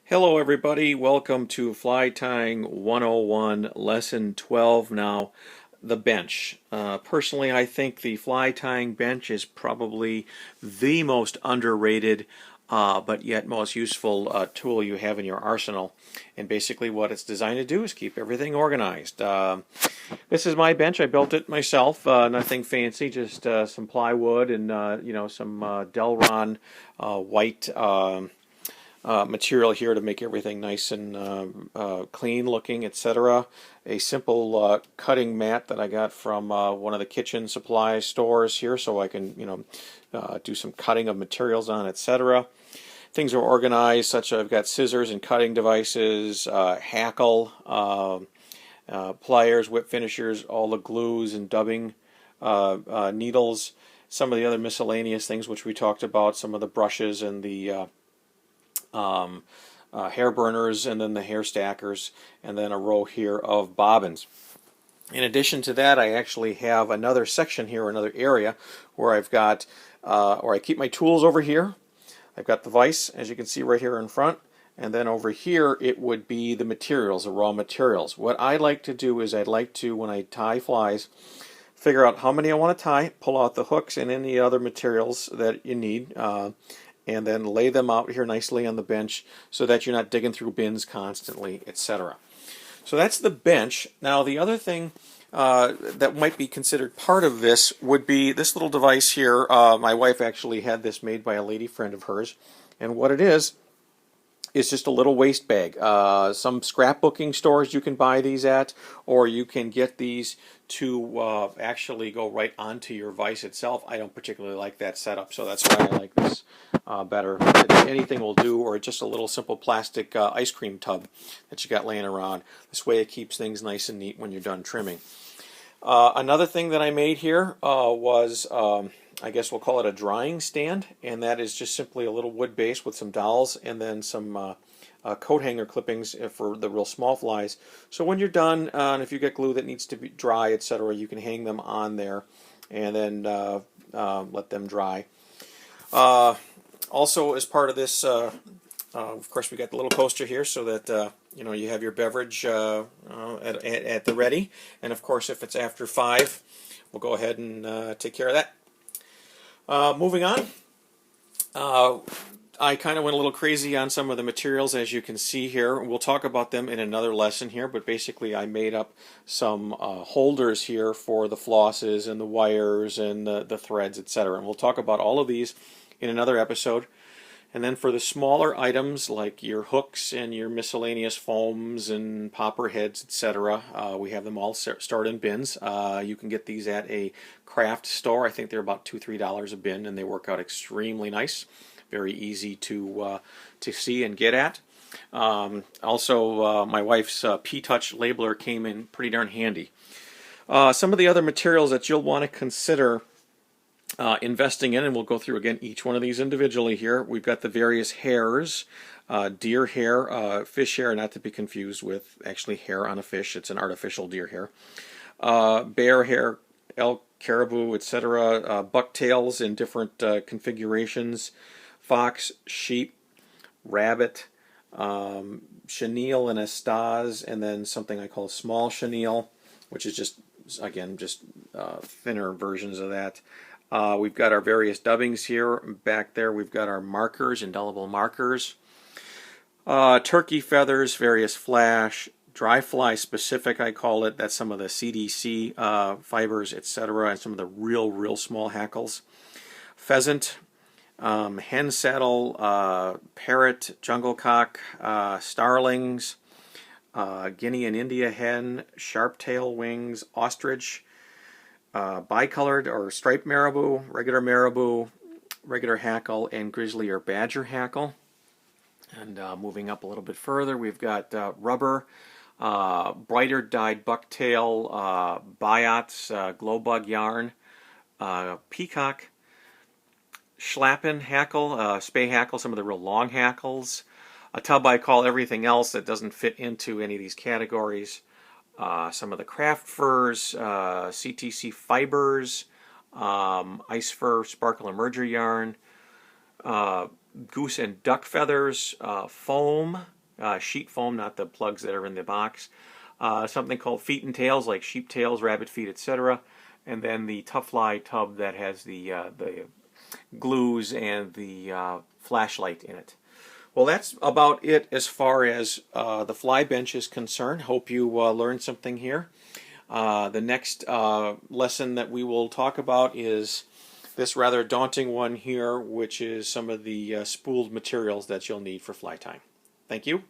Hello everybody, welcome to Fly Tying 101, Lesson 12 now, the bench. Personally, I think the fly tying bench is probably the most underrated but yet most useful tool you have in your arsenal. And basically what it's designed to do is keep everything organized. This is my bench. I built it myself. Nothing fancy, just some plywood and some Delron white material here to make everything nice and clean looking, etc. A simple cutting mat that I got from one of the kitchen supply stores here, so I can do some cutting of materials on, etc. Things are organized such I've got scissors and cutting devices, hackle, pliers, whip finishers, all the glues and dubbing needles, some of the other miscellaneous things which we talked about, some of the brushes and the hair burners, and then the hair stackers, and then a row here of bobbins. In addition to that, I actually have another section here, another area, where I've got, or I keep my tools over here. I've got the vise, as you can see right here in front, and then over here it would be the materials, the raw materials. What I like to do is I'd like to, when I tie flies, figure out how many I want to tie, pull out the hooks and any other materials that you need, and then lay them out here nicely on the bench so that you're not digging through bins constantly, etc. So that's the bench. Now the other thing that might be considered part of this would be this little device here. My wife actually had this made by a lady friend of hers, and what it is just a little waste bag. Some scrapbooking stores you can buy these at, or you can get these to actually go right onto your vise itself. I don't particularly like that setup, so that's why I like this better. Anything will do, or just a little simple plastic ice cream tub that you got laying around. This way it keeps things nice and neat when you're done trimming. Another thing that I made here was, I guess we'll call it a drying stand, and that is just simply a little wood base with some dowels and then some coat hanger clippings for the real small flies. So when you're done, and if you get glue that needs to be dry, etc., you can hang them on there and then let them dry. Also, as part of this, of course, we got the little coaster here so that you have your beverage at the ready. And of course, if it's after 5, we'll go ahead and take care of that. Moving on, I kind of went a little crazy on some of the materials, as you can see here. We'll talk about them in another lesson here, but basically I made up some holders here for the flosses and the wires and the threads, etc. And we'll talk about all of these in another episode. And then for the smaller items like your hooks and your miscellaneous foams and popper heads, etc., we have them all stored in bins. You can get these at a craft store. I think they're about $2-3 a bin, and they work out extremely nice. Very easy to see and get at. Also, my wife's P-Touch labeler came in pretty darn handy. Some of the other materials that you'll want to consider investing in, and we'll go through again each one of these individually here. We've got the various hairs, deer hair, fish hair, not to be confused with actually hair on a fish. It's an artificial deer hair. Bear hair, elk, caribou, etc. Bucktails in different configurations. Fox, sheep, rabbit, chenille and estaz, and then something I call small chenille, which is just, again, just thinner versions of that. We've got our various dubbings here. Back there we've got our markers, indelible markers. Turkey feathers, various flash, dry fly specific I call it. That's some of the CDC fibers, etc., and some of the real small hackles. Pheasant, hen saddle, parrot, jungle cock, starlings, Guinea and India hen, sharp-tail wings, ostrich, bicolored or striped marabou, regular hackle, and grizzly or badger hackle. And moving up a little bit further, we've got rubber, brighter dyed bucktail, biots, glow bug yarn, peacock, schlappen hackle, spay hackle, some of the real long hackles. A tub I call everything else that doesn't fit into any of these categories. Some of the craft furs, CTC fibers, ice fur, sparkle emerger yarn, goose and duck feathers, foam, sheet foam, not the plugs that are in the box. Something called feet and tails, like sheep tails, rabbit feet, etc. And then the Tough Fly tub that has the glues and the flashlight in it. Well, that's about it as far as the fly bench is concerned. Hope you learned something here. The next lesson that we will talk about is this rather daunting one here, which is some of the spooled materials that you'll need for fly tying. Thank you.